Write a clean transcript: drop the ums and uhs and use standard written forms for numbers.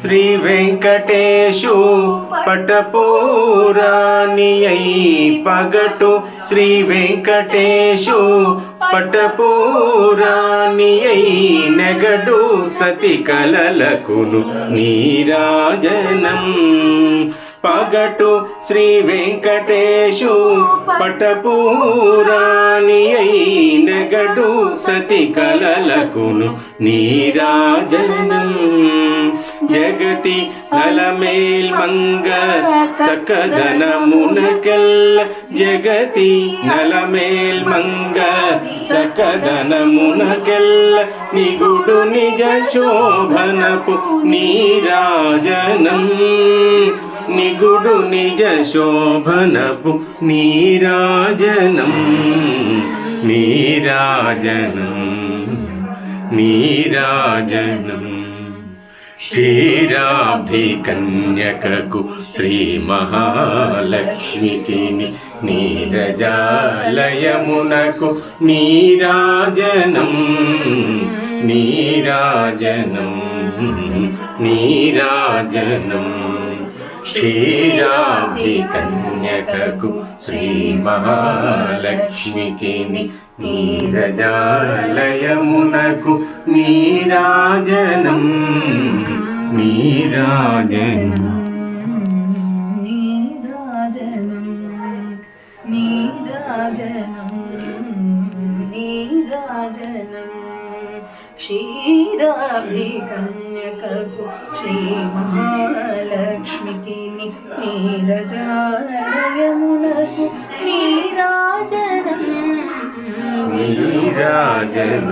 శ్రీ వెంకటేశు పటపూరాణియై పగటు శ్రీ వెంకటేశు పటపూరాణియై నెగడు సతి కలలకును నీరాజనం పగటు శ్రీ వెంకటేశు పటపూరాణియై నెగడు సతి కలలకును నీరాజనం జగతి నలమేల్ మంగ సకదనమునకెల్ల జగతి నలమేల్ మంగ సకదనమునకెల్ల నిగుడు నిజ శోభనపు నీరాజనం నిగుడు నిజ శోభనపు నీరాజనం నీరాజనం నీరాజనం క్షీరాబ్ధి కన్యకకు శ్రీ మహాలక్ష్మికి నీరజాలయమునకు నీరాజనం నీరాజనం నీరాజనం క్షీరాబ్ధి కన్యకకు శ్రీ మహాలక్ష్మికి నీరజాలయమునకు నీరాజనం నీరాజనం నీరాజనం నీరాజనం నీరాజనం క్షీరాబ్ధి కన్యకకు శ్రీ మహాలక్ష్మికి నీరజాలయమునకు నీరాజనం నీరాజనం